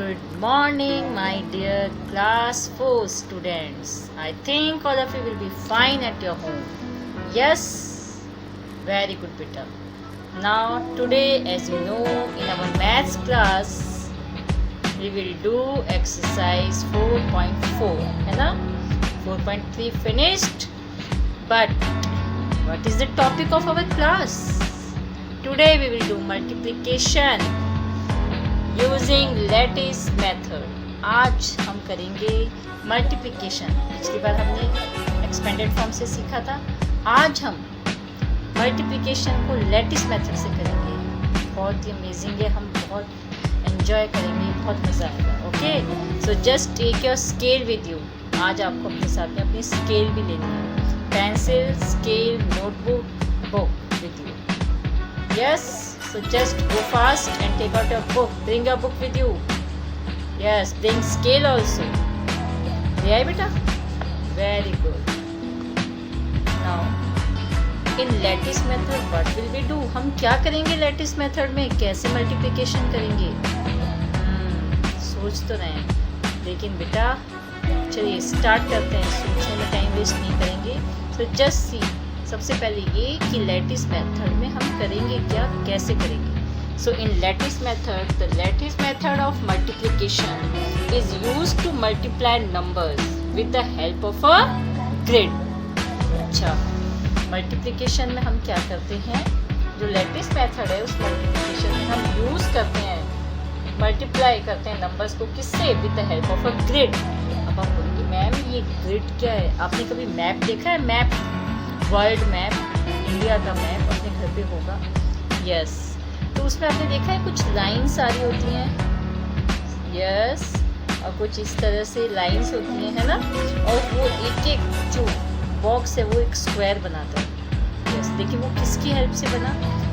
Good morning, my dear class 4 students. I think all of you will be fine at your home. Yes, very good, beta. Now, today, as you know, in our maths class, we will do exercise 4.4. है ना? 4.3 finished. But what is the topic of our class? Today we will do multiplication using lattice method. आज हम करेंगे multiplication. पिछली बार हमने expanded form से सीखा था. आज हम मल्टीप्लिकेशन को लैटिस मेथड से करेंगे. बहुत ही अमेजिंग है, हम बहुत एंजॉय करेंगे, बहुत मज़ा आएगा. Okay, so just take your scale with you. आज आपको अपने साथ में अपनी स्केल भी लेनी है. Pencil, scale, notebook, book with you. Yes, so just go fast and take out your book. Bring your book with you. Yes, bring scale also. ले आए बेटा? Very good. Now, in lattice method what will we do? हम क्या करेंगे lattice method में? कैसे multiplication करेंगे? सोच तो रहे हैं, लेकिन बेटा चलिए स्टार्ट करते हैं. सोचने में टाइम वेस्ट नहीं करेंगे. So just see. सबसे पहले ये कि लैटिस मेथड में हम करेंगे क्या, कैसे करेंगे. So in lattice method, the lattice method of multiplication is used to multiply numbers with the help of a grid. अच्छा, मल्टीप्लिकेशन में हम क्या करते हैं, जो लैटिस मेथड है उस मल्टीप्लिकेशन में हम यूज़ करते हैं, मल्टीप्लाई करते हैं नंबर्स को. किससे? With the help of a grid. अब आप बोलेंगे मैम ये ग्रिड क्या है? आपने कभी मैप देखा है? मैप, वर्ल्ड मैप, इंडिया का मैप अपने घर पे होगा. यस, तो उसमें आपने देखा है कुछ लाइंस आ रही होती हैं. यस, और कुछ इस तरह से लाइंस होती हैं, है ना. और वो एक एक जो बॉक्स है वो एक स्क्वायर बनाता है. यस, देखिए वो किसकी हेल्प से बना?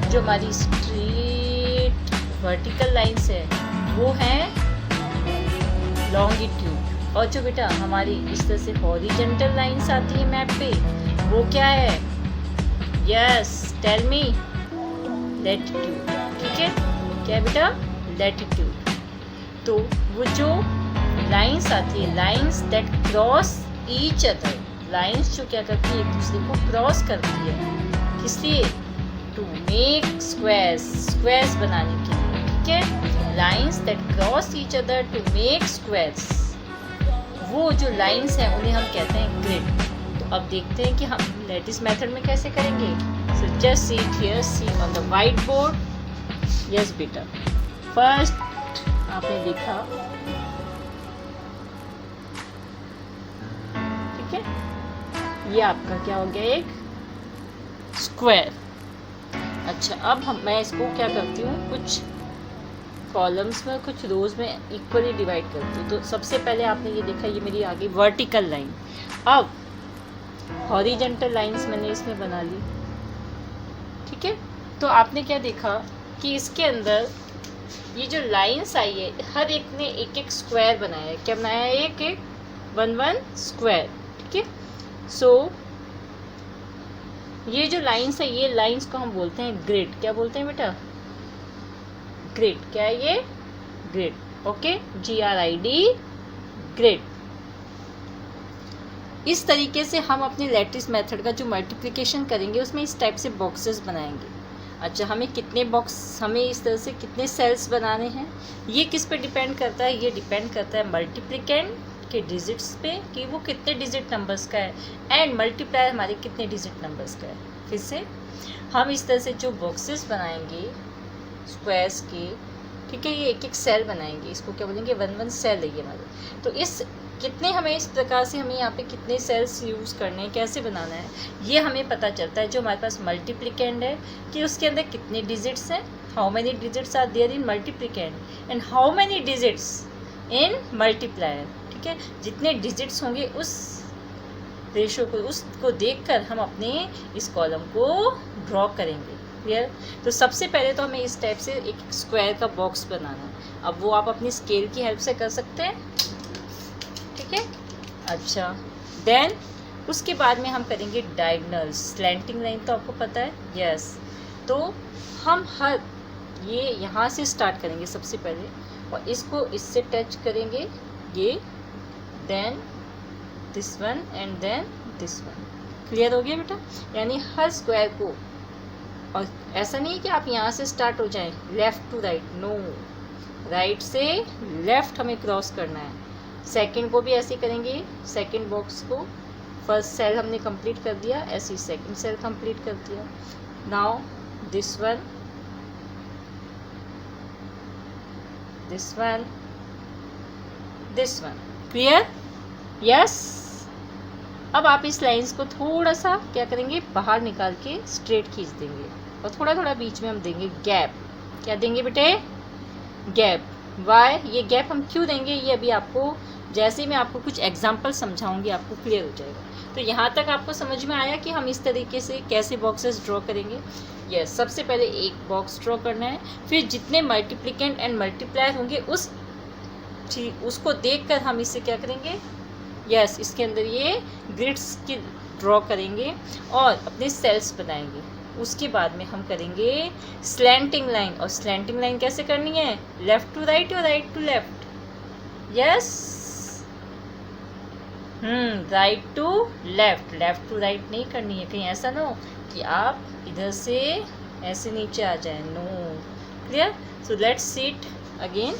जो हमारी स्ट्रेट वर्टिकल लाइंस है वो है लॉन्गिट्यूड. और जो बेटा हमारी इस तरह से हॉरिजॉन्टल लाइंस आती है मैप पे, वो क्या है? Yes, tell me. लैटिट्यूड. ठीक है, क्या है बेटा? लैटिट्यूड. तो वो जो लाइंस आती है, lines that cross each other, lines जो क्या करती है, एक दूसरे को क्रॉस करती है. किस लिए? टू मेक स्क्वायर्स, स्क्वायर्स बनाने के लिए. ठीक है, lines that cross each other to make squares. वो जो लाइंस हैं उन्हें हम कहते हैं ग्रिड. अब देखते हैं कि हम लैटिस मेथड में कैसे करेंगे. So just see it here, see on the white board. Yes बेटा, फर्स्ट आपने देखा, ठीक है, ये आपका क्या हो गया? एक स्क्वायर. अच्छा, अब मैं इसको क्या करती हूँ, कुछ कॉलम्स में, कुछ रोज में इक्वली डिवाइड करती हूँ. तो सबसे पहले आपने ये देखा, ये मेरी आ गई वर्टिकल लाइन. अब हॉरिजॉन्टल लाइंस मैंने इसमें बना ली. ठीक है, तो आपने क्या देखा कि इसके अंदर ये जो लाइंस आई है, हर एक ने एक एक स्क्वायर बनाया है. क्या बनाया है? एक एक, वन स्क्वायर. ठीक है, सो ये जो लाइंस है, ये लाइंस को हम बोलते हैं ग्रिड. क्या बोलते हैं बेटा? ग्रिड. क्या है ये? ग्रिड. Okay, GRID, grid. इस तरीके से हम अपने लैटिस मेथड का जो मल्टीप्लिकेशन करेंगे उसमें इस टाइप से बॉक्सेस बनाएंगे. अच्छा, हमें कितने बॉक्स, हमें इस तरह से कितने सेल्स बनाने हैं, ये किस पे डिपेंड करता है? ये डिपेंड करता है मल्टीप्लिकेंड के डिजिट्स पे, कि वो कितने डिजिट नंबर्स का है, एंड मल्टीप्लायर हमारे कितने डिजिट नंबर्स का है. फिर से हम इस तरह से जो बॉक्सेस बनाएंगे स्क्वायर्स के, ठीक है, ये एक एक सेल बनाएंगे. इसको क्या बोलेंगे? वन सेल है ये हमारे. तो इस कितने हमें इस प्रकार से हमें यहाँ पे कितने सेल्स यूज़ करने हैं, कैसे बनाना है, ये हमें पता चलता है जो हमारे पास मल्टीप्लिकेंड है, कि उसके अंदर कितने डिजिट्स हैं, how many digits are there in multiplicand, and how many digits in multiplier. ठीक है, जितने डिजिट्स होंगे उस रेशो को, उसको देखकर हम अपने इस कॉलम को ड्रॉ करेंगे. क्लियर? तो सबसे पहले तो हमें इस टाइप से एक स्क्वायर का बॉक्स बनाना है. अब वो आप अपनी स्केल की हेल्प से कर सकते हैं. ठीक है, अच्छा, देन उसके बाद में हम करेंगे डायगोनल, स्लैंटिंग लाइन तो आपको पता है. यस, तो हम हर ये यहाँ से स्टार्ट करेंगे सबसे पहले. और इसको इससे टच करेंगे ये, then this one and then this one. Clear हो गया बेटा? यानी हर स्क्वायर को, और ऐसा नहीं है कि आप यहाँ से स्टार्ट हो जाएं left to right, no, right से लेफ़्ट हमें क्रॉस करना है। सेकंड को भी ऐसे करेंगे, सेकंड बॉक्स को, फर्स्ट सेल हमने कंप्लीट कर दिया, ऐसे सेकंड सेल कंप्लीट कर दिया। Now this one, this one, this one. Clear? Yes. अब आप इस लाइंस को थोड़ा सा क्या करेंगे, बाहर निकाल के स्ट्रेट खींच देंगे और थोड़ा थोड़ा बीच में हम देंगे गैप। क्या देंगे बेटे? गैप। वाई? ये गैप हम क्यों देंगे, ये अभी आपको जैसे मैं आपको कुछ एग्जांपल समझाऊंगी आपको क्लियर हो जाएगा। तो यहाँ तक आपको समझ में आया कि हम इस तरीके से कैसे बॉक्सेस ड्रॉ करेंगे। यस, सबसे पहले एक बॉक्स ड्रॉ करना है, फिर जितने मल्टीप्लिकेंट एंड मल्टीप्लायर होंगे उसको देखकर हम इससे क्या करेंगे, यस, इसके अंदर ये ग्रिड्स की ड्रॉ करेंगे और अपने सेल्स बनाएंगे। उसके बाद में हम करेंगे स्लैंटिंग लाइन, और स्लैंटिंग लाइन कैसे करनी है, लेफ्ट टू राइट और right to left. Yes, right to left, left to right नहीं करनी है, कहीं ऐसा ना हो कि आप इधर से ऐसे नीचे आ जाए, no. Clear? So let's see it again.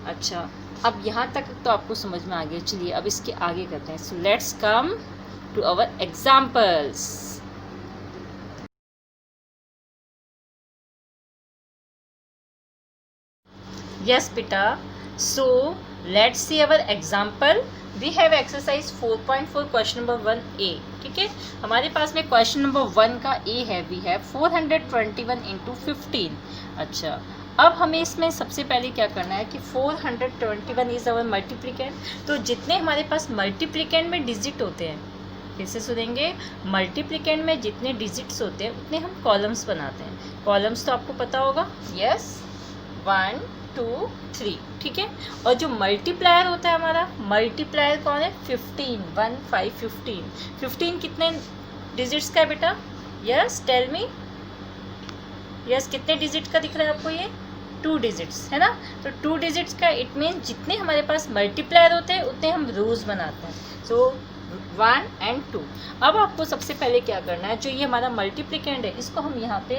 अच्छा, अब यहाँ तक तो आपको समझ में आ गया। चलिए अब इसके आगे करते हैं। So let's come to our examples. Yes बेटा, so let's see our example. We have exercise 4.4 question number 1A। ठीक है, हमारे पास में क्वेश्चन नंबर 1 का ए है, वी हैव 421 इंटू 15। अच्छा, अब हमें इसमें सबसे पहले क्या करना है कि 421 इज़ अवर मल्टीप्लिकेंट। तो जितने हमारे पास मल्टीप्लिकेंट में डिजिट होते हैं, फिर से सुनेंगे, मल्टीप्लिकेंट में जितने डिजिट्स होते हैं उतने हम कॉलम्स बनाते हैं। कॉलम्स तो आपको पता होगा, यस, 1 2 3। ठीक है, और जो मल्टीप्लायर होता है हमारा, मल्टीप्लायर कौन है, 15, 1 5 15। 15 कितने डिजिट्स का है बेटा, यस टेल मी, यस कितने डिजिट का दिख रहा है आपको, ये 2 डिजिट्स है ना। तो 2 डिजिट्स का इट मीन जितने हमारे पास मल्टीप्लायर होते हैं उतने हम रोज बनाते हैं। सो 1 and 2। अब आपको सबसे पहले क्या करना है, जो ये हमारा मल्टीप्लिकेंट है इसको हम यहाँ पे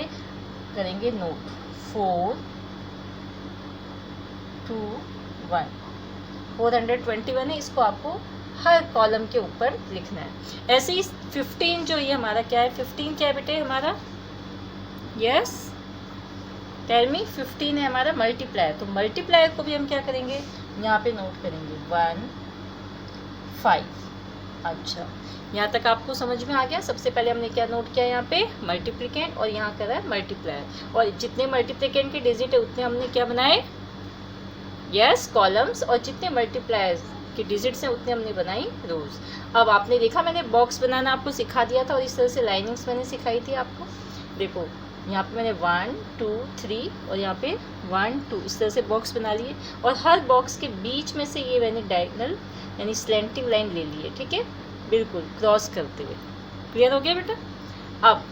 करेंगे नोट, 4 2 1, 421 है, इसको आपको हर कॉलम के ऊपर लिखना है। ऐसे ही 15 जो ये हमारा क्या है, 15 क्या है बेटे हमारा, यस टेल मी, 15 है हमारा मल्टीप्लायर। तो मल्टीप्लायर को भी हम क्या करेंगे, यहाँ पे नोट करेंगे 1 5। अच्छा, यहाँ तक आपको समझ में आ गया। सबसे पहले हमने क्या नोट किया, यहाँ पे मल्टीप्लिकेंट और यहाँ करा है मल्टीप्लायर, और जितने मल्टीप्लिकेंट के डिजिट है उतने हमने क्या बनाए, यस कॉलम्स, और जितने मल्टीप्लायर्स के डिजिट्स हैं उतने हमने बनाई रोज। अब आपने देखा मैंने बॉक्स बनाना आपको सिखा दिया था और इस तरह से लाइनिंग्स मैंने सिखाई थी आपको। देखो यहाँ पे मैंने 1 2 3 और यहाँ पे 1 2 इस तरह से बॉक्स बना लिए, और हर बॉक्स के बीच में से ये मैंने डायगोनल यानी स्लैंटिंग लाइन ले ली है। ठीक है, बिल्कुल क्रॉस करते हुए। क्लियर हो गया बेटा? अब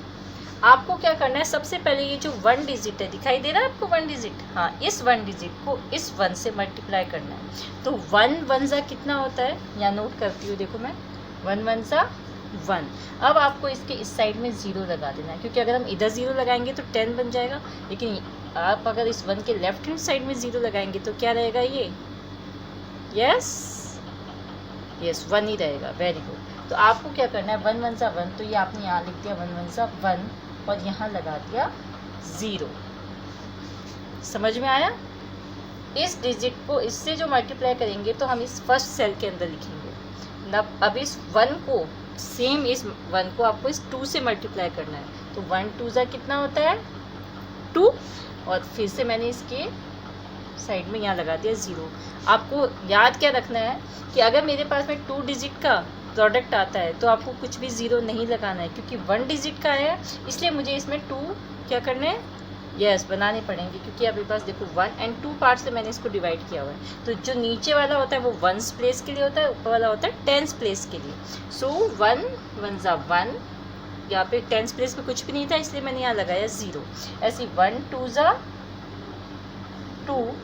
आपको क्या करना है, सबसे पहले ये जो 1 डिजिट है, दिखाई दे रहा है आपको 1 डिजिट, हाँ, इस 1 डिजिट को इस 1 से मल्टीप्लाई करना है। तो 1 1 जा कितना होता है, यहाँ नोट करती हूँ, देखो मैं 1 1 जा 1। अब आपको इसके इस साइड में 0 लगा देना है, क्योंकि अगर हम इधर 0 लगाएंगे तो 10 बन जाएगा, लेकिन आप अगर इस 1 के लेफ्ट हैंड साइड में 0 लगाएंगे तो क्या रहेगा ये, यस यस 1 ही रहेगा। Very good. तो आपको क्या करना है, 1 1 जा 1, तो ये आपने यहाँ लिख दिया 1 1 जा 1 और यहाँ लगा दिया 0। समझ में आया? इस डिजिट को इससे जो मल्टीप्लाई करेंगे तो हम इस फर्स्ट सेल के अंदर लिखेंगे। अब इस 1 को सेम, इस 1 को आपको इस 2 से मल्टीप्लाई करना है। तो 1 2 जा कितना होता है 2, और फिर से मैंने इसके साइड में यहाँ लगा दिया 0। आपको याद क्या रखना है कि अगर मेरे पास में 2 डिजिट का प्रोडक्ट आता है तो आपको कुछ भी 0 नहीं लगाना है, क्योंकि 1 डिजिट का है, इसलिए मुझे इसमें 2 क्या करने हैं, यस बनाने पड़ेंगे, क्योंकि आपके पास देखो 1 and 2 पार्ट से मैंने इसको डिवाइड किया हुआ है। तो जो नीचे वाला होता है वो 1s प्लेस के लिए होता है, ऊपर वाला होता है 10s प्लेस के लिए। सो 1 1 जा 1, यहाँ पे 10s प्लेस में कुछ भी नहीं था, इसलिए मैंने यहाँ लगाया 0। ऐसे 1 2 जा 2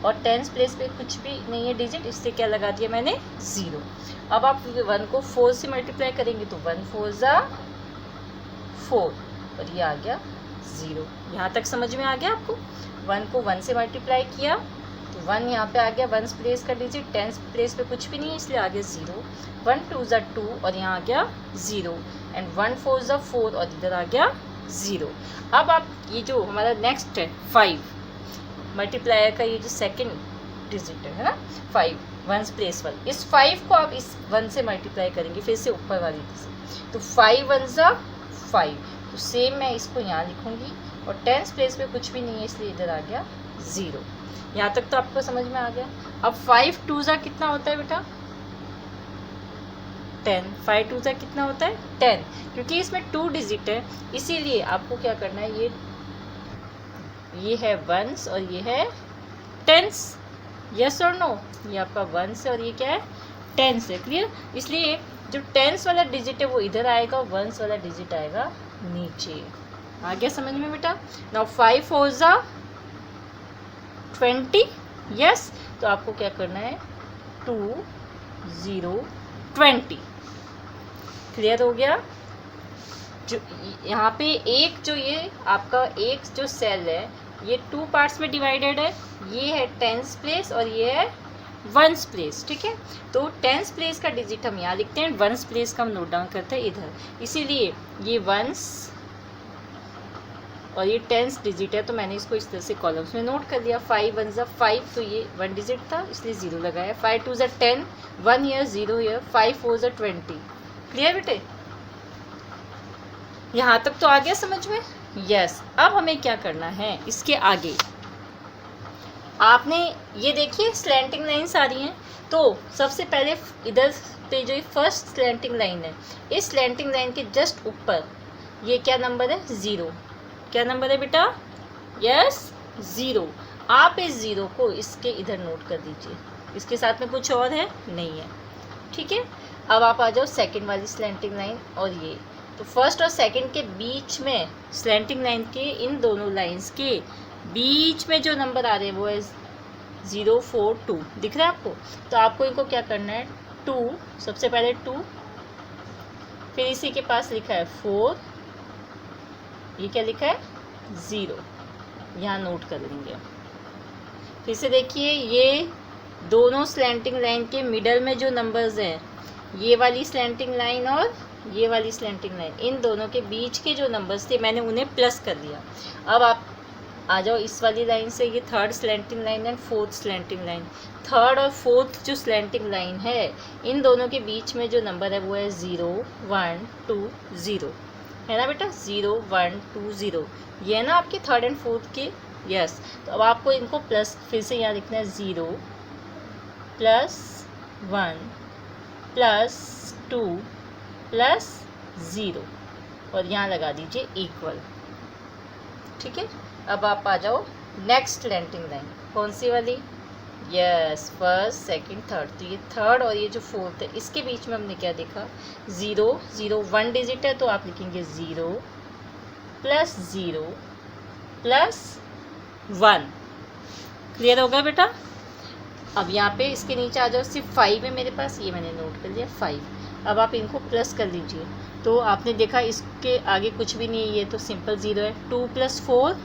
और टेंस प्लेस पे कुछ भी नहीं है डिजिट, इसलिए क्या लगा दिया मैंने 0। अब आप 1 को 4 से मल्टीप्लाई करेंगे तो 1 4 ज़ा 4 और ये आ गया 0। यहाँ तक समझ में आ गया आपको? 1 को 1 से मल्टीप्लाई किया तो 1 यहाँ पे आ गया 1 प्लेस का डिजिट, 10 प्लेस पे कुछ भी नहीं है इसलिए आ गया 0। 1 2 ज़ा 2 और यहाँ आ गया 0 एंड 1 4 ज़ा 4 और इधर आ गया 0। अब आप ये जो हमारा नेक्स्ट है 5 मल्टीप्लायर का ये जो सेकंड डिजिट है ना 5 1 प्लेस 1, इस 5 को आप इस 1 से मल्टीप्लाई करेंगे फिर से ऊपर वाली से, तो 5 1 ज़ा 5, तो सेम मैं इसको यहाँ लिखूँगी और 10 प्लेस पे कुछ भी नहीं है इसलिए इधर आ गया 0। यहाँ तक तो आपको समझ में आ गया। अब 5 2 ज़ा कितना होता है बेटा? 10। 5 2 ज़ा कितना होता है? 10। क्योंकि इसमें 2 डिजिट है इसीलिए आपको क्या करना है, ये है 1s और ये है 10s, यस और नो? ये आपका 1s है और ये क्या है 10s है। क्लियर? इसलिए जो 10s वाला डिजिट है वो इधर आएगा और 1s वाला डिजिट आएगा नीचे। आ गया समझ में बेटा? नाउ 5 4 ज़ा 20, यस, तो आपको क्या करना है 2 0 20। क्लियर हो गया? जो यहाँ पे एक जो ये आपका एक जो सेल है ये 2 पार्ट्स में डिवाइडेड है, ये है 10s प्लेस और ये है 1s प्लेस। ठीक है, तो 10s प्लेस का डिजिट हम यहाँ लिखते हैं, 1s प्लेस का हम नोट डाउन करते हैं इधर, इसीलिए ये 1s और ये 10s डिजिट है तो मैंने इसको इस तरह से कॉलम्स में नोट कर लिया। 5 1 ज़ा 5 तो ये 1 डिजिट था इसलिए 0 लगाया। 5 2 ज़ा 10 1 ईयर 0 ईयर। 5 4 ज़ा 20। क्लियर बेटे? यहाँ तक तो आ गया समझ में? यस। अब हमें क्या करना है इसके आगे, आपने ये देखिए स्लैंटिंग लाइन्स आ रही हैं, तो सबसे पहले इधर पे जो फर्स्ट स्लैंटिंग लाइन है इस स्लैंटिंग लाइन के जस्ट ऊपर ये क्या नंबर है 0। क्या नंबर है बेटा? यस 0। आप इस 0 को इसके इधर नोट कर दीजिए, इसके साथ में कुछ और है नहीं है। ठीक है, अब आप आ जाओ सेकंड वाली स्लैंटिंग लाइन और ये, तो फर्स्ट और सेकंड के बीच में स्लैंटिंग लाइन के इन दोनों लाइंस के बीच में जो नंबर आ रहे हैं वो है 0 4 2। दिख रहा है आपको? तो आपको इनको क्या करना है 2, सबसे पहले 2, फिर इसी के पास लिखा है 4, ये क्या लिखा है 0, यहाँ नोट कर लेंगे। फिर से देखिए ये दोनों स्लैंटिंग लाइन के मिडल में जो नंबर्स हैं, ये वाली स्लैंटिंग लाइन और ये वाली स्लैंटिंग लाइन, इन दोनों के बीच के जो नंबर्स थे मैंने उन्हें प्लस कर दिया। अब आप आ जाओ इस वाली लाइन से, ये third slanting line and fourth slanting line. Third और फोर्थ जो स्लैंटिंग लाइन है इन दोनों के बीच में जो नंबर है वो है 0 1 2 0, है ना बेटा? 0 1 2 0, ये है ना आपके थर्ड एंड फोर्थ के। यस, तो अब आपको इनको प्लस फिर से यहाँ लिखना है 0 प्लस 1 प्लस 2 प्लस 0 और यहाँ लगा दीजिए इक्वल। ठीक है, अब आप आ जाओ नेक्स्ट स्लैंटिंग लाइन, कौन सी वाली? Yes, first second third. तो ये थर्ड और ये जो फोर्थ है इसके बीच में हमने क्या देखा 0 0 1 डिजिट है तो आप लिखेंगे 0 प्लस 0 प्लस 1। क्लियर होगा बेटा? अब यहाँ पे इसके नीचे आ जाओ, सिर्फ 5 है मेरे पास, ये मैंने नोट कर लिया 5। अब आप इनको प्लस कर लीजिए, तो आपने देखा इसके आगे कुछ भी नहीं है, ये तो सिंपल 0 है। 2 प्लस 4,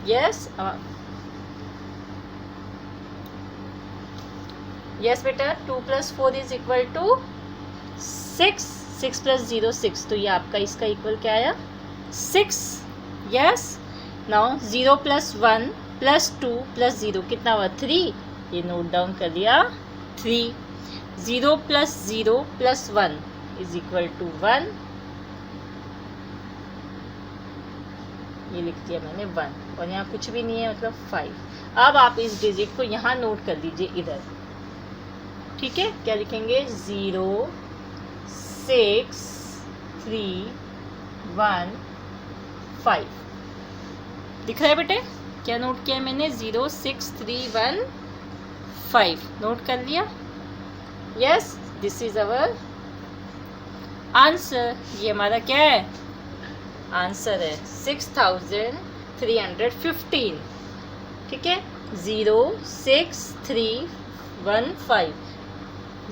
यस यस बेटा, 2 plus 4 is equal to 6। 6 plus 0 6, तो ये आपका इसका इक्वल क्या आया 6। Yes, now 0 plus 1 plus 2 plus 0 कितना हुआ 3, ये नोट डाउन कर लिया 3। 0 plus 0 plus 1 is equal to 1, ये लिख दिया मैंने 1 और यहाँ कुछ भी नहीं है मतलब 5। अब आप इस डिजिट को यहाँ नोट कर दीजिए इधर। ठीक है, क्या लिखेंगे 0 6 3 1 5। दिख रहा है बेटे? क्या नोट किया है मैंने 0 6 3 1 5 नोट कर लिया। Yes, this is our answer. ये हमारा क्या है आंसर है 6315। ठीक है, 06315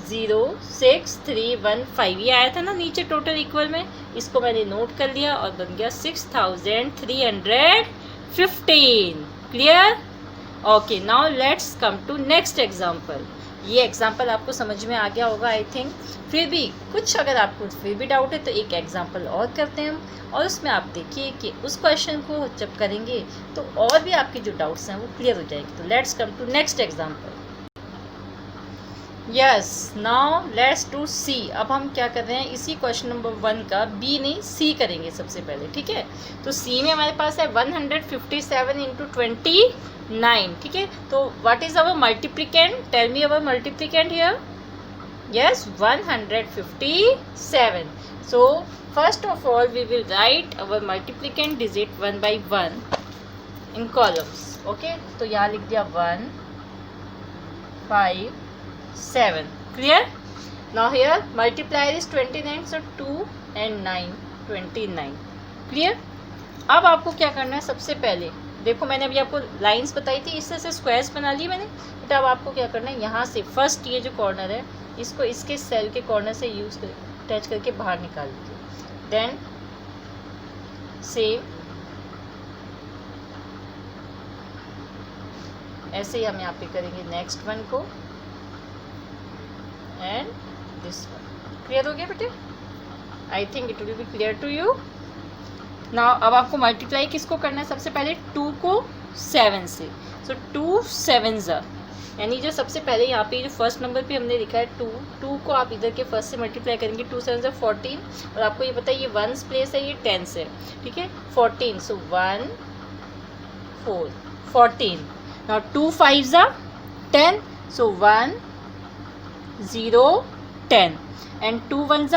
06315 ये आया था ना नीचे टोटल इक्वल में, इसको मैंने नोट कर लिया और बन गया 6315। Clear? Okay, now let's come to next example. ये एग्जाम्पल आपको समझ में आ गया होगा आई थिंक। फिर भी कुछ अगर आपको फिर भी डाउट है तो एक एग्जाम्पल और करते हैं हम, और उसमें आप देखिए कि उस क्वेश्चन को जब करेंगे तो और भी आपके जो डाउट्स हैं वो क्लियर हो जाएंगे। तो let's come to next example. Yes, now let's to see. अब हम क्या कर रहे हैं, इसी क्वेश्चन नंबर 1 का बी नहीं सी करेंगे सबसे पहले, ठीक है। तो सी में हमारे पास है 157 इंटू 29, ठीक है। तो what is our multiplicand? Tell me our multiplicand here. Yes, 157. So first of all we will write our multiplicand digit 1 by 1 in columns. Okay, तो यहाँ लिख दिया 1 5 7. Clear? Now here multiplier is 29, so 2 and 9 29. Clear? अब आपको क्या करना है, सबसे पहले देखो मैंने अभी आपको लाइंस बताई थी, इससे से स्क्वायर्स बना लिए मैंने। तो अब आपको क्या करना है, यहाँ से फर्स्ट ये जो कॉर्नर है इसको इसके सेल के कॉर्नर से यूज कर टच करके बाहर निकाल दीजिए। देन सेम ऐसे ही हम यहाँ पे करेंगे नेक्स्ट वन को एंड दिस वन। क्लियर हो गया बेटे? I think it will be clear to you now. अब आपको मल्टीप्लाई किसको करना है, सबसे पहले 2 को 7 से। सो 2 7s यानी जो सबसे पहले यहाँ पे जो फर्स्ट नंबर पे हमने लिखा है 2 को आप इधर के फर्स्ट से मल्टीप्लाई करेंगे। 2 7s 14, और आपको ये पता है ये 1s प्लेस है, ये 10s है, ठीक है। 14, सो 1 4 14। Now 2 5s 10, so 1 0 10 and 2 1s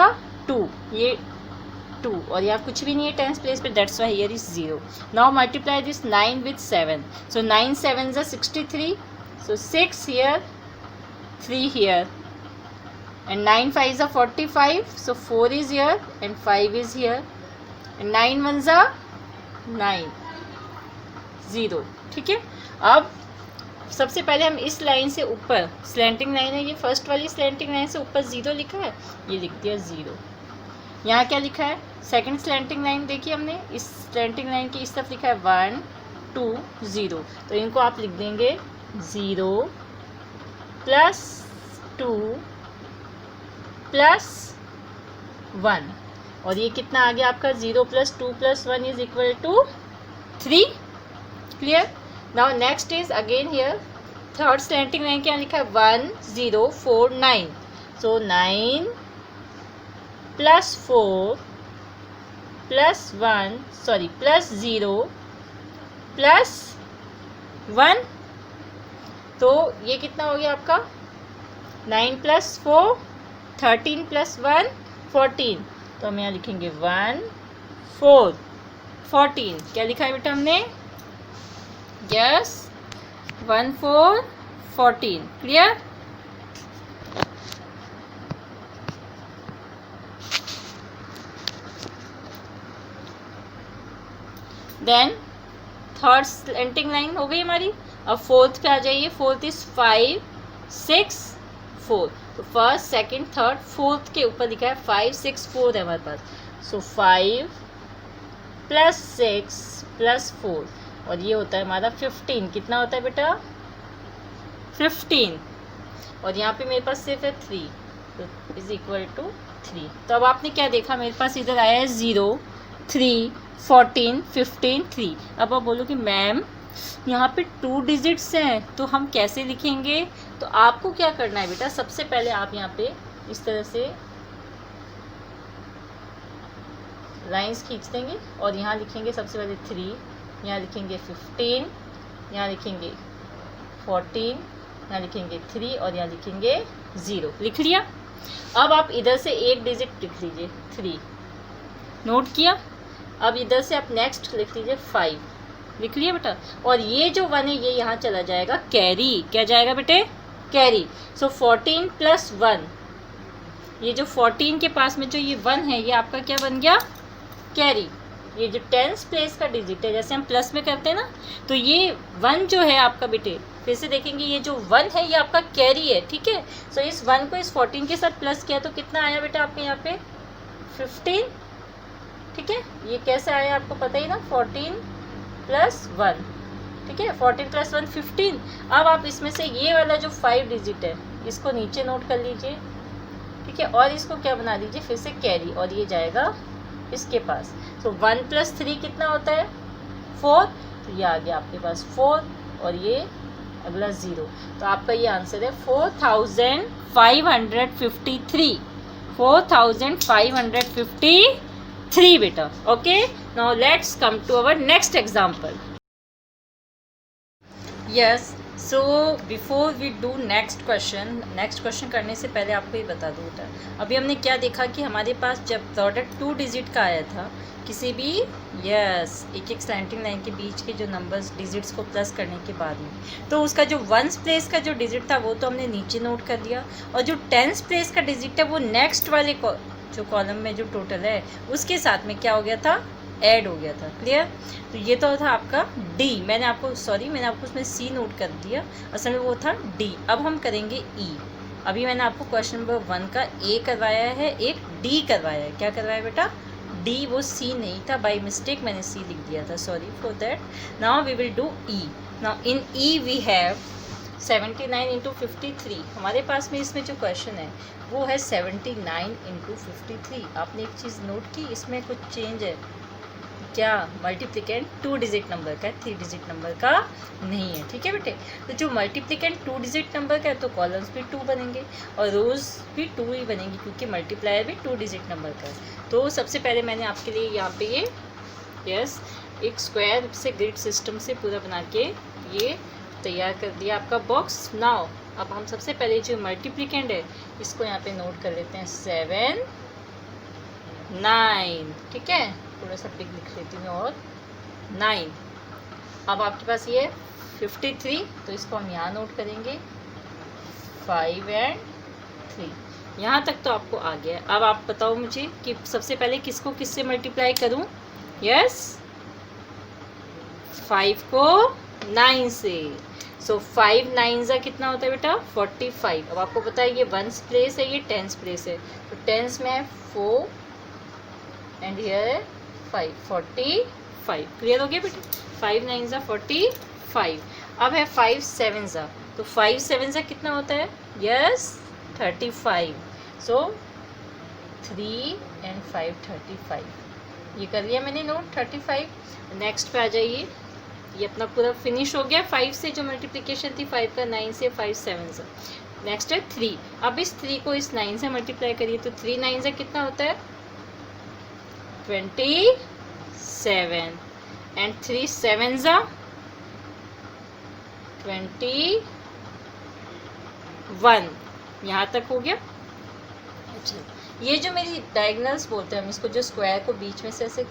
2, ये 2 और यहाँ कुछ भी नहीं है 10s प्लेस पे, that's why here is 0। Now multiply this 9 with 7, so 9 7s 63, so 6 here 3 here and 9 5s 45, so 4 is here and 5 is here and 9 1s 9 0, ठीक है। अब सबसे पहले हम इस लाइन से ऊपर स्लैंटिंग लाइन है, ये फर्स्ट वाली स्लैंटिंग लाइन से ऊपर 0 लिखा है, ये लिख दिया 0। यहाँ क्या लिखा है, सेकंड स्लैंटिंग लाइन देखिए हमने, इस स्लैंटिंग लाइन की इस तरफ लिखा है 1 2 0, तो इनको आप लिख देंगे 0 प्लस 2 प्लस 1, और ये कितना आ गया आपका 0 plus 2 plus 1 is equal to 3। Clear? Now next is again here third slanting line क्या लिखा है 1 0 4 9, so 9 plus 4 plus 1 sorry plus 0 plus 1, तो ये कितना हो गया आपका 9 प्लस 4 13 प्लस 1 14, तो हम यहाँ लिखेंगे 1 4 14। क्या लिखा है बेटा हमने? Yes 1 4 14। Clear? Then third slanting line हो गई हमारी। अब फोर्थ पे आ जाइए, फोर्थ इज 5 6 4, तो फर्स्ट सेकंड थर्ड फोर्थ के ऊपर लिखा है 5 6 4 है हमारे पास, सो 5 प्लस 6 प्लस 4, और ये होता है हमारा 15। कितना होता है बेटा? 15, और यहाँ पे मेरे पास सिर्फ है 3, तो इज इक्वल टू 3। तो अब आपने क्या देखा, मेरे पास इधर आया है 0 3 14 15 3। अब आप बोलो कि मैम यहाँ पे 2 डिजिट्स हैं तो हम कैसे लिखेंगे? तो आपको क्या करना है बेटा, सबसे पहले आप यहाँ पे इस तरह से लाइंस खींच देंगे और यहाँ लिखेंगे सबसे पहले 3, यहाँ लिखेंगे 15, यहाँ लिखेंगे 14, यहाँ लिखेंगे 3 और यहाँ लिखेंगे 0। लिख लिया? अब आप इधर से एक डिजिट लिख लीजिए 3, नोट किया? अब इधर से आप नेक्स्ट लिख लीजिए 5, लिख लिया बेटा? और ये जो 1 है ये यहाँ चला जाएगा कैरी। क्या जाएगा बेटे? कैरी। सो 14 प्लस 1, ये जो 14 के पास में जो ये 1 है ये आपका क्या बन गया? कैरी। ये जो टेंस प्लेस का डिजिट है, जैसे हम प्लस में करते हैं ना, तो ये 1 जो है आपका बेटे, फिर से देखेंगे ये जो 1 है ये आपका कैरी है, ठीक है। सो इस 1 को इस 14 के साथ प्लस किया तो कितना आया बेटा आपके यहाँ पे 15, ठीक है। ये कैसे आया आपको पता ही ना, 14 + 1, ठीक है, 14 + 1 15। अब आप इसमें से ये वाला जो 5 डिजिट है इसको नीचे नोट कर लीजिए, ठीक है, और इसको क्या बना दीजिए फिर से कैरी, और ये जाएगा इसके पास। तो 1 + 3 कितना होता है 4, तो ये आ गया आपके पास 4 और ये अगला 0, तो आपका ये आंसर है 4553, 4553 बेटा। Okay, now let's come to our next example. Yes, so before we do next question करने से पहले आपको ये बता दूँ बेटा, अभी हमने क्या देखा कि हमारे पास जब प्रोडक्ट 2 डिजिट का आया था किसी भी एक स्लैंटिंग लाइन के बीच के जो नंबर्स डिजिट्स को प्लस करने के बाद में, तो उसका जो 1s प्लेस का जो डिजिट था वो तो हमने नीचे नोट कर दिया, और जो 10s प्लेस का डिजिट है वो नेक्स्ट वाले जो कॉलम में जो टोटल है उसके साथ में क्या हो गया था, ऐड हो गया था। क्लियर? तो ये तो था आपका डी, मैंने आपको उसमें सी नोट कर दिया, असल में वो था डी। अब हम करेंगे ई। अभी मैंने आपको क्वेश्चन नंबर 1 का ए करवाया है, एक डी करवाया है। क्या करवाया बेटा? डी, वो सी नहीं था, बाय मिस्टेक मैंने सी लिख दिया था, sorry for that. Now we will do E. Now in E we have 79 × 53। हमारे पास में इसमें जो क्वेश्चन है वो है 79 × 53। आपने एक चीज़ नोट की, इसमें कुछ चेंज है क्या? मल्टीप्लिकेंट 2 डिजिट नंबर का है, 3 डिजिट नंबर का नहीं है, ठीक है बेटे। तो जो मल्टीप्लिकेंट 2 डिजिट नंबर का है तो कॉलम्स भी 2 बनेंगे और रोज भी 2 ही बनेंगी, क्योंकि मल्टीप्लायर भी 2 डिजिट नंबर का है। तो सबसे पहले मैंने आपके लिए यहाँ पे ये एक स्क्वायर से ग्रिड सिस्टम से पूरा बना के ये तैयार कर दिया आपका बॉक्स। नाउ अब हम सबसे पहले जो मल्टीप्लिकेंट है इसको यहाँ पे नोट कर लेते हैं, 7 9, ठीक है, थोड़ा सा बिग लिख लेती हूँ, और 9। अब आपके पास ये 53, तो इसको हम यहाँ नोट करेंगे, 5 और 3। यहाँ तक तो आपको आ गया। अब आप बताओ मुझे कि सबसे पहले किसको किससे मल्टीप्लाई करूँ? यस, 5 को 9 से। सो 5 9 कितना होता है बेटा? 45। अब आपको पता है ये 1s प्लेस है, ये 10s प्लेस है, तो 10s में है 4 एंड हियर है 5, 45। क्लियर हो गया बेटे? 5 9 45। अब है 5 7, तो 5 7 कितना होता है? यस, 35। सो 3 और 5 35। ये कर लिया मैंने नोट, 35। नेक्स्ट पे आ जाइए, ये अपना पूरा फिनिश हो गया। 5 से जो मल्टीप्लिकेशन थी 5 का 9 से, 5 7। नेक्स्ट है 3। अब इस 3 को इस 9 से मल्टीप्लाई करिए, तो 3 9 कितना होता है? 27 एंड 3 7 21। यहाँ तक हो गया। अच्छा, ये जो मेरी डायगोनल्स बोलते हैं हम इसको, जो स्क्वायर को बीच में से ऐसे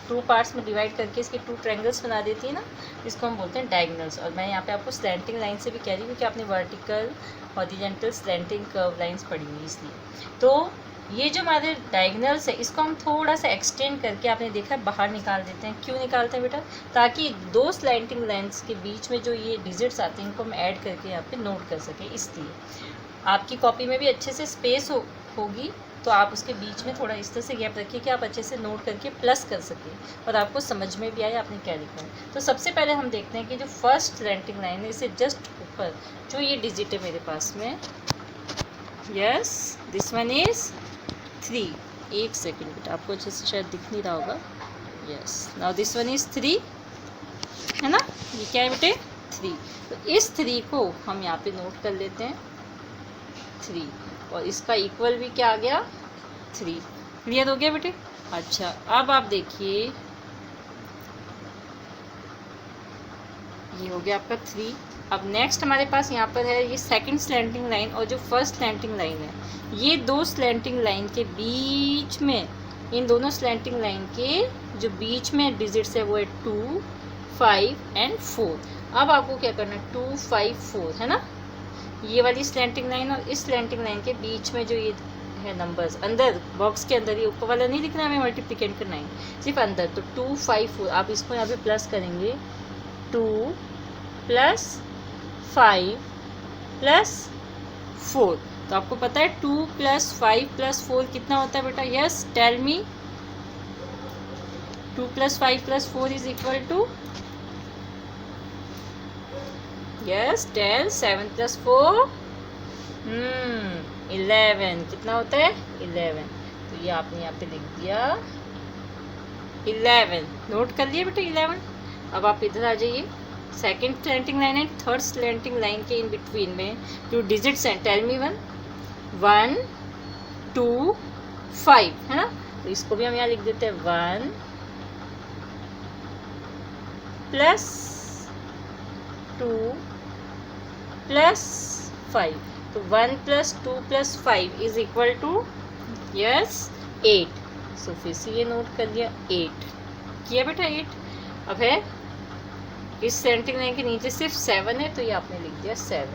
2 पार्ट्स में डिवाइड करके इसके 2 ट्रायंगल्स बना देती है ना, इसको हम बोलते हैं डायगोनल्स। और मैं यहाँ पे आपको स्लैंटिंग लाइन से भी कह रही हूँ क्योंकि आपने vertical, horizontal, slanting curve lines पढ़ी हुई, इसलिए। तो ये जो हमारे डायगोनल्स है इसको हम थोड़ा सा एक्सटेंड करके, आपने देखा है, बाहर निकाल देते हैं। क्यों निकालते हैं बेटा? ताकि 2 स्लैंटिंग लाइन्स के बीच में जो ये डिजिट्स आते हैं इनको हम ऐड करके यहाँ पे नोट कर सकें। इसलिए आपकी कॉपी में भी अच्छे से स्पेस होगी, तो आप उसके बीच में थोड़ा इस तरह से गैप रखिए कि आप अच्छे से नोट करके प्लस कर सकें और आपको समझ में भी आए आपने क्या लिखा है। तो सबसे पहले हम देखते हैं कि जो फर्स्ट स्लैंटिंग लाइन है इससे जस्ट ऊपर जो ये डिजिट है मेरे पास में, यस, दिस वन इज 3। एक सेकेंड बेटा, आपको अच्छे से शायद दिख नहीं रहा होगा। Yes, now this one is 3, है ना? ये क्या है बेटे? 3। तो इस 3 को हम यहाँ पे नोट कर लेते हैं, 3, और इसका इक्वल भी क्या आ गया? 3। क्लियर हो गया बेटे? अच्छा, अब आप देखिए, ये हो गया आपका 3। अब नेक्स्ट हमारे पास यहाँ पर है ये सेकंड स्लैंटिंग लाइन और जो फर्स्ट स्लैंटिंग लाइन है, ये 2 स्लैंटिंग लाइन के बीच में, इन दोनों स्लैंटिंग लाइन के जो बीच में डिजिट्स है वो है 2 5 और 4। अब आपको क्या करना है? 2 5 4, है ना? ये वाली स्लैंटिंग लाइन और इस स्लैंटिंग लाइन के बीच में जो ये है नंबर्स अंदर बॉक्स के अंदर, ये ऊपर वाला नहीं दिख रहा, हमें मल्टीप्लिकेट करना है सिर्फ अंदर। तो 2 5 4 आप इसको यहाँ पे प्लस करेंगे, 2 + 5 + 4। तो आपको पता है 2 + 5 + 4 कितना होता है बेटा? Yes, tell me. 2 + 5 + 4 is equal to, yes tell, 7 + 4 11। कितना होता है? 11। तो ये आपने यहाँ पे लिख दिया 11। नोट कर लिया बेटा 11। अब आप इधर आ जाइए, सेकंड स्लैंटिंग लाइन है, थर्ड स्लैंटिंग लाइन के इन बिटवीन में जो डिजिट्स हैं, टेल मी 1 1 2 5 है ना। तो इसको भी हम यहाँ लिख देते हैं 1 + 2 + 5। तो 1 + 2 + 5 इज इक्वल टू, यस 8। सो फिर से ये नोट कर लिया, 8 किया बेटा 8। अब है इस सेंटिंग लाइन के नीचे सिर्फ 7 है, तो ये आपने लिख दिया 7।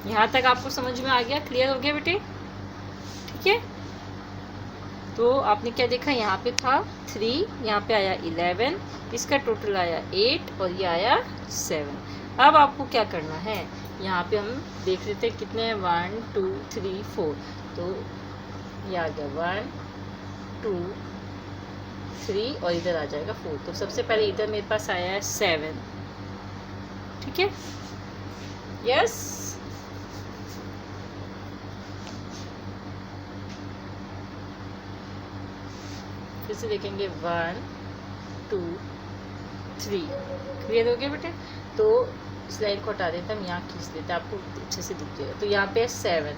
यहाँ तक आपको समझ में आ गया? क्लियर हो गया बेटे? ठीक है। तो आपने क्या देखा, यहाँ पे था 3, यहाँ पे आया 11, इसका टोटल आया 8 और ये आया 7। अब आपको क्या करना है, यहाँ पे हम देख लेते हैं कितने हैं, 1 2 3 4। तो ये आ गया 1 2 3 और इधर आ जाएगा 4। तो सबसे पहले इधर मेरे पास आया है 7। ठीक है, यस। फिर से देखेंगे 1 2 3। क्लियर हो गया बेटे? तो इस लाइन को हटा देते हैं, हम यहाँ खींच देते हैं, आपको अच्छे से दिख जाएगा। तो यहाँ पे है 7,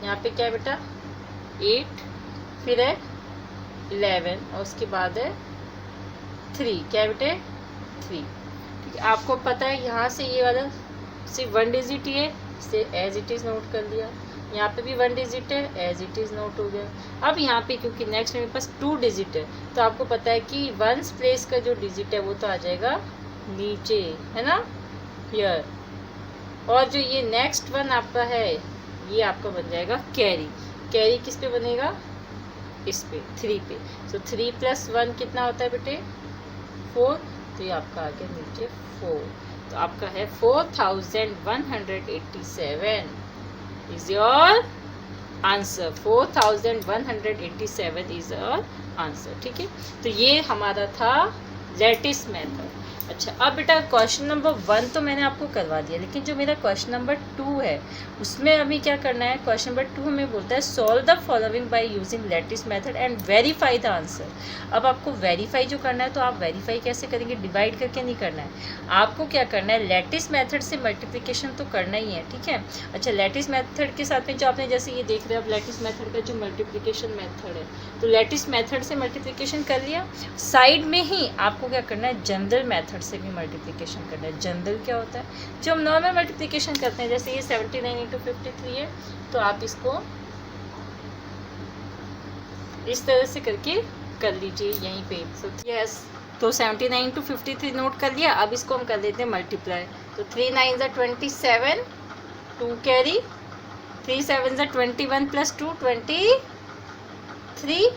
यहाँ पे क्या है बेटा 8, फिर है 11 और उसके बाद है 3। क्या है बेटे 3। ठीक है, आपको पता है यहाँ से ये वाला सिर्फ 1 डिजिट ही है, इसे एज इट इज़ नोट कर लिया। यहाँ पे भी 1 डिजिट है, एज इट इज़ नोट हो गया। अब यहाँ पे क्योंकि नेक्स्ट मेरे पास 2 डिजिट है, तो आपको पता है कि 1 प्लेस का जो डिजिट है वो तो आ जाएगा नीचे, है ना, हियर। और जो ये नेक्स्ट 1 आपका है, ये आपका बन जाएगा कैरी। कैरी किस पे बनेगा? इस पे, 3 पे। सो 3 + 1 कितना होता है बेटे? 4। तो ये आपका आ गया नीचे 4। तो आपका है 4187 is your answer. 4187 is your answer. ठीक है, तो ये हमारा था लैटिस मेथड। अच्छा, अब बेटा क्वेश्चन नंबर 1 तो मैंने आपको करवा दिया, लेकिन जो मेरा क्वेश्चन नंबर 2 है उसमें अभी क्या करना है। क्वेश्चन नंबर 2 हमें बोलता है solve the following by using lattice method and verify the answer. अब आपको वेरीफाई जो करना है, तो आप वेरीफाई कैसे करेंगे? डिवाइड करके नहीं करना है, आपको क्या करना है, लैटिस मेथड से मल्टीप्लिकेशन तो करना ही है। ठीक है, अच्छा लैटिस मेथड के साथ में जो आपने जैसे ये देख रहे हो, अब लैटिस मेथड का जो मल्टीप्लिकेशन मेथड है, तो लैटिस मेथड से मल्टीप्लिकेशन कर लिया। साइड में ही आपको क्या करना है, जनरल मेथड से भी मल्टीप्लिकेशन करना है। जनरल क्या होता है? जो हम नॉर्मल मल्टीप्लिकेशन करते हैं, जैसे ये 79 × 53 है, तो आप इसको इस तरह से करके कर लीजिए यहीं पे। यस, तो 79 × 53 नोट कर लिया। अब इसको हम कर लेते हैं मल्टीप्लाई। तो 3 9 = 27, 2 कैरी, 3 7 = 21 + 2 23।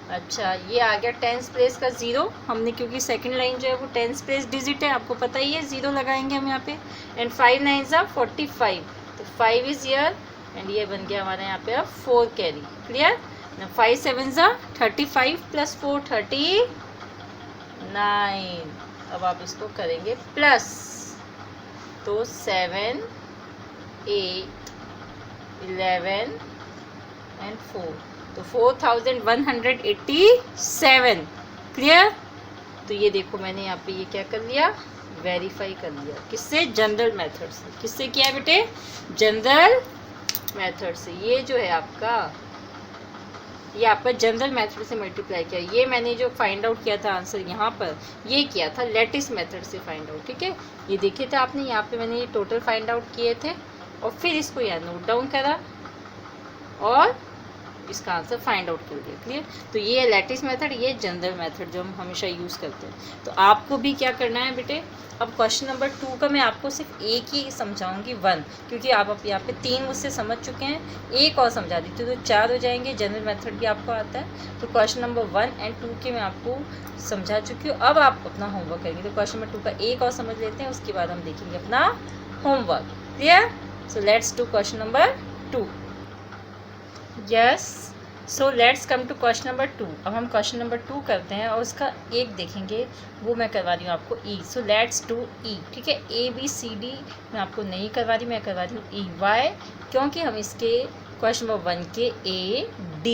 अच्छा, ये आ गया 10th प्लेस का 0। हमने क्योंकि सेकंड लाइन जो है वो 10th प्लेस डिजिट है, आपको पता ही है, 0 लगाएंगे हम यहाँ पे। एंड 5 9 = 45, तो 5 इज ईयर एंड ये बन गया हमारे यहाँ पे अब 4 कैरी। क्लियर? 5 7 = 35 + 4 39। अब आप इसको करेंगे प्लस, तो 7 8 11 एंड 4, तो 4187। क्लियर? तो ये देखो मैंने यहाँ पे ये क्या कर लिया, वेरीफाई कर लिया। किससे? जनरल मेथड से। किससे किया है बेटे? जनरल मेथड से। ये जो है आपका, ये आपका जनरल मेथड से मल्टीप्लाई किया। ये मैंने जो फाइंड आउट किया था आंसर यहाँ पर, ये किया था लैटिस मेथड से फाइंड आउट। ठीक है, ये देखिए थे आपने, यहाँ पे मैंने ये टोटल फाइंड आउट किए थे और फिर इसको यहाँ नोट डाउन करा और इसका आंसर फाइंड आउट कर दिया। क्लियर? तो ये है लैटिस मेथड, ये जनरल मेथड जो हम हमेशा यूज़ करते हैं। तो आपको भी क्या करना है बेटे, अब क्वेश्चन नंबर 2 का मैं आपको सिर्फ एक ही समझाऊंगी 1, क्योंकि आप अब यहाँ पे 3 मुझसे समझ चुके हैं, एक और समझा देती हूँ तो 4 हो जाएंगे। जनरल मेथड भी आपको आता है। तो क्वेश्चन नंबर 1 एंड 2 के मैं आपको समझा चुकी हूँ। अब आप अपना होमवर्क करेंगे। तो क्वेश्चन नंबर 2 का एक और समझ लेते हैं, उसके बाद हम देखेंगे अपना homework. Clear? So let's do question number 2। Yes, so let's come to question number 2। अब हम क्वेश्चन नंबर 2 करते हैं और उसका एक देखेंगे, वो मैं करवा रही हूँ आपको ई। सो लेट्स डू ई। ठीक है, ABCD मैं आपको नहीं करवा रही, मैं करवा रही हूँ ई। वाई? क्योंकि हम इसके क्वेश्चन नंबर 1 के A, D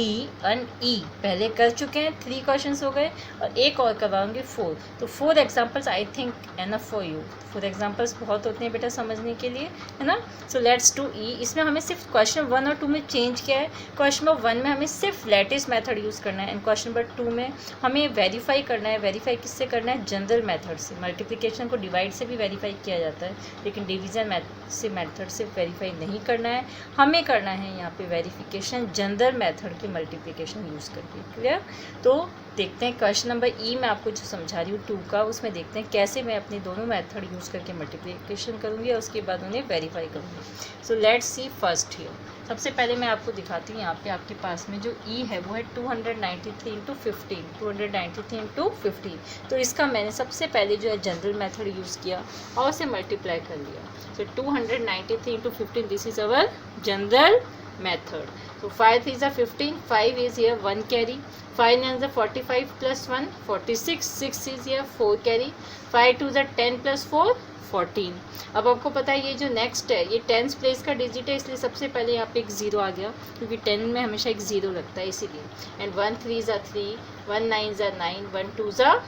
एंड E पहले कर चुके हैं, 3 क्वेश्चंस हो गए, और एक और करवाऊंगी 4। तो 4 examples I think enough for you. 4 examples बहुत होते हैं बेटा समझने के लिए, है ना। सो लेट्स डू ई। इसमें हमें सिर्फ क्वेश्चन 1 और 2 में चेंज किया है। क्वेश्चन नंबर 1 में हमें सिर्फ लैटिस मेथड यूज़ करना है, एंड क्वेश्चन नंबर 2 में हमें वेरीफाई करना है। वेरीफाई किससे करना है? जनरल मेथड से। मल्टीप्लिकेशन को डिवाइड से भी वेरीफाई किया जाता है, लेकिन डिवीजन मेथड से वेरीफाई नहीं करना है, हमें करना है यहाँ पे वेरिफिकेशन जनरल मेथड के मल्टीप्लिकेशन यूज़ करके। क्लियर? तो देखते हैं क्वेश्चन नंबर ई में आपको जो समझा रही हूँ 2 का, उसमें देखते हैं कैसे मैं अपने दोनों मेथड यूज़ करके मल्टीप्लिकेशन करूँगी और उसके बाद उन्हें वेरीफाई करूँगी। सो लेट्स सी फर्स्ट हियर। सबसे पहले मैं आपको दिखाती हूँ, यहाँ पे आपके पास में जो ई है वो है 293 इंटू 15, 293 इंटू 15। तो इसका मैंने सबसे पहले जो है जनरल मेथड यूज़ किया और उसे मल्टीप्लाई कर लिया। सो 293 into 15, this is our general method. So 5 3s are 15, 5 is here 1 carry, 5 9s are 45 plus 1 46, 6 is here 4 carry, 5 2s are 10 plus 4 14। अब आपको पता है ये जो नेक्स्ट है ये 10th प्लेस का डिजिट है, इसलिए सबसे पहले यहाँ पे एक 0 आ गया, क्योंकि 10 में हमेशा एक 0 लगता है इसीलिए। And 1 3s are 3, 1 9s are 9, 1 2s are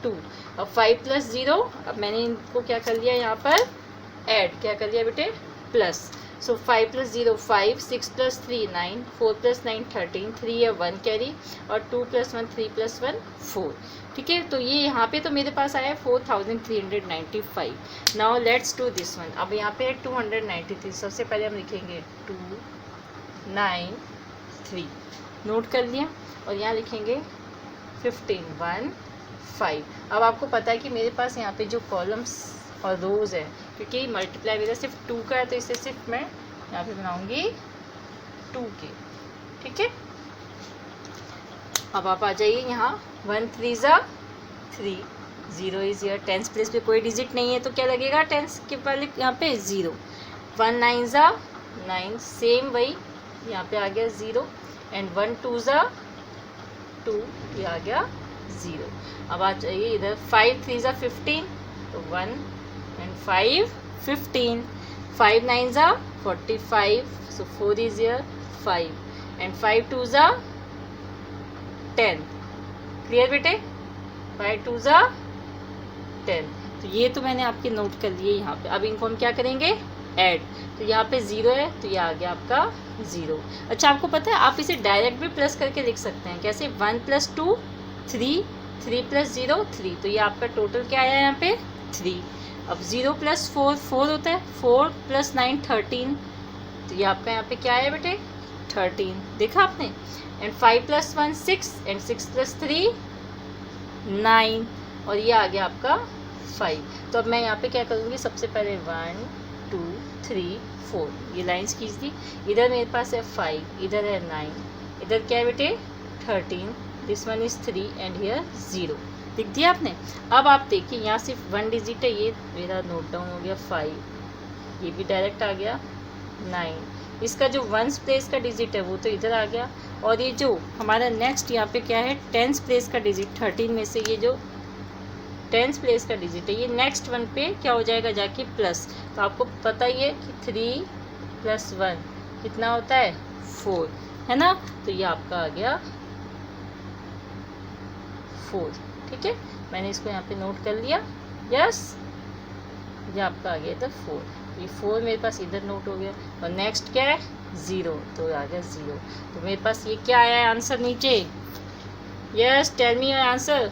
2। अब 5 प्लस 0, अब मैंने इनको क्या कर लिया यहाँ पर ऐड, क्या कर लिया बेटे? प्लस। सो 5 प्लस 0 5, 6 प्लस 3 9, 4 प्लस 9 13, 3 है 1 कैरी, और 2 प्लस 1 3 प्लस 1 4। ठीक है, तो ये यहाँ पे तो मेरे पास आया है 4395। Now let's do this one. अब यहाँ पे है 293। सबसे पहले हम लिखेंगे 293, नोट कर लिया, और यहाँ लिखेंगे 15 1 5। अब आपको पता है कि मेरे पास यहाँ पे जो कॉलम्स और रोज़ है, क्योंकि मल्टीप्लाई मेरा सिर्फ 2 का है, तो इसे सिर्फ मैं यहाँ पे बनाऊंगी 2 के। ठीक है, अब आप आ जाइए यहाँ 1 3s are 3, 0 is here, 10th place पे कोई डिजिट नहीं है तो क्या लगेगा 10th के पहले यहाँ पे 0। 1 9s are 9, सेम वही यहाँ पे आ गया 0, एंड 1 2s are 2, ये आ गया 0। अब आ जाइए इधर 5 3s are 15, तो 1 and 5 15, 5 9s are 45, so 4 is here 5, and 5 2s are 10। Clear बेटे? 5 2s are 10। तो ये तो मैंने आपके नोट कर लिए यहाँ पे। अब इनको हम क्या करेंगे? ऐड। तो यहाँ पे 0 है तो ये आ गया आपका 0। अच्छा, आपको पता है आप इसे डायरेक्ट भी प्लस करके लिख सकते हैं। कैसे? 1 + 2 3, 3 + 0 3, तो ये आपका टोटल क्या आया यहाँ पे 3। अब 0 + 4 4 होता है, 4 + 9 13, तो ये आपका यहाँ पे क्या है बेटे 13। देखा आपने? एंड 5 + 1 6, एंड 6 + 3 9, और ये आ गया आपका 5। तो अब मैं यहाँ पे क्या करूँगी? सबसे पहले 1 2 3 4 ये लाइन्स खींच दी। इधर मेरे पास है 5, इधर है 9, इधर क्या है बेटे 13, this one is 3, and here 0। लिख दिया आपने? अब आप देखिए यहाँ सिर्फ 1 डिजिट है, ये मेरा नोट डाउन हो गया 5, ये भी डायरेक्ट आ गया 9। इसका जो 1th प्लेस का डिजिट है वो तो इधर आ गया, और ये जो हमारा नेक्स्ट यहाँ पे क्या है 10th प्लेस का डिजिट 13 में से ये जो 10th प्लेस का डिजिट है ये नेक्स्ट वन पे क्या हो जाएगा जाके प्लस। तो आपको पता ही है कि 3 + 1 कितना होता है 4, है ना। तो ये आपका आ गया 4। ठीक है, मैंने इसको यहाँ पे नोट कर लिया। यस, ये आपका आ गया इधर 4, ये 4 मेरे पास इधर नोट हो गया, और नेक्स्ट क्या है 0, तो आ गया 0। तो मेरे पास ये क्या आया है आंसर नीचे? Yes, tell me your answer.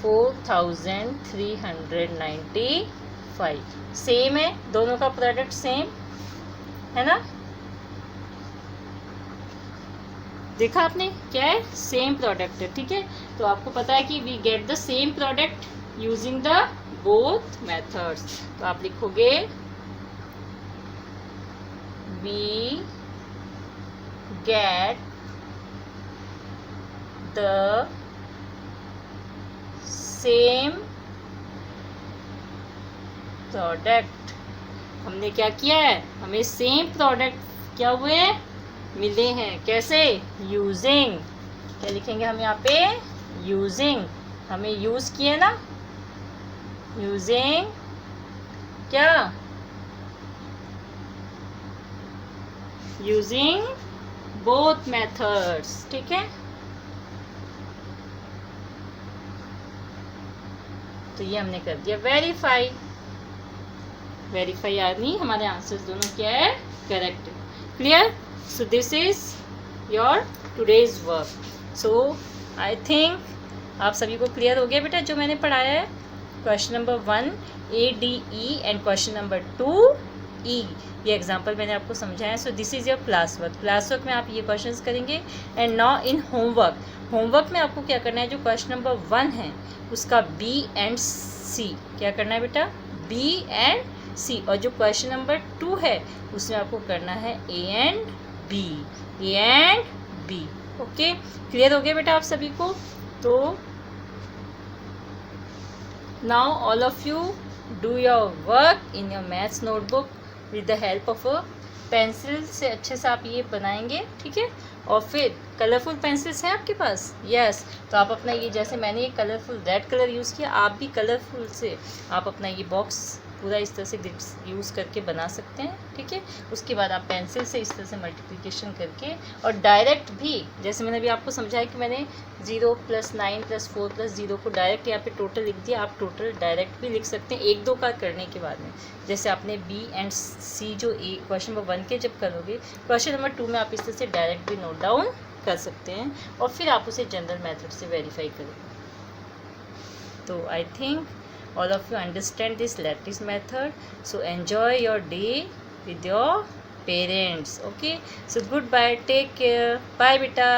4395। Same है, दोनों का प्रोडक्ट सेम है ना। देखा आपने, क्या है, सेम प्रोडक्ट है, ठीक है। तो आपको पता है कि we get the same product using the both methods. तो आप लिखोगे we get the same product. हमने क्या किया है, हमें सेम प्रोडक्ट क्या हुए, मिले हैं, कैसे, यूजिंग, क्या लिखेंगे हम यहाँ पे, यूजिंग, हमें यूज किए ना, यूजिंग क्या, यूजिंग बोथ मेथड्स, ठीक है। तो ये हमने कर दिया वेरीफाई। वेरीफाई यानी हमारे आंसर्स दोनों क्या है, correct. Clear? So this is your today's work. So I think आप सभी को क्लियर हो गया बेटा जो मैंने पढ़ाया है। Question number 1 ADE and question number 2 E, ये एग्जाम्पल मैंने आपको समझाया। So this is your class work. Class work में आप ये क्वेश्चंस करेंगे। And now in homework, homework में आपको क्या करना है, जो क्वेश्चन नंबर 1 है उसका B एंड C क्या करना है बेटा, B एंड C, और जो क्वेश्चन नंबर 2 है उसमें आपको करना है A and B, A and B। Okay, clear हो गया बेटा आप सभी को। तो now all of you do your work in your maths notebook with the help of a pencil से अच्छे से आप ये बनाएंगे, ठीक है। और फिर कलरफुल पेंसिल्स हैं आपके पास, यस। तो आप अपना ये, जैसे मैंने ये कलरफुल रेड कलर यूज़ किया, आप भी कलरफुल से आप अपना ये बॉक्स पूरा इस तरह से ग्रिप्स यूज़ करके बना सकते हैं, ठीक है। उसके बाद आप पेंसिल से इस तरह से मल्टीप्लिकेशन करके, और डायरेक्ट भी, जैसे मैंने अभी आपको समझाया कि मैंने 0 + 9 + 4 + 0 को डायरेक्ट यहाँ पे टोटल लिख दिया, आप टोटल डायरेक्ट भी लिख सकते हैं 1-2 का करने के बाद में। जैसे आपने B एंड C जो क्वेश्चन नंबर 1 के जब करोगे, क्वेश्चन नंबर 2 में आप इस तरह से डायरेक्ट भी नोट डाउन कर सकते हैं, और फिर आप उसे जनरल मेथड से वेरीफाई करेंगे। तो I think all of you understand this lattice method, so enjoy your day with your parents. Okay, so goodbye, take care, bye beta.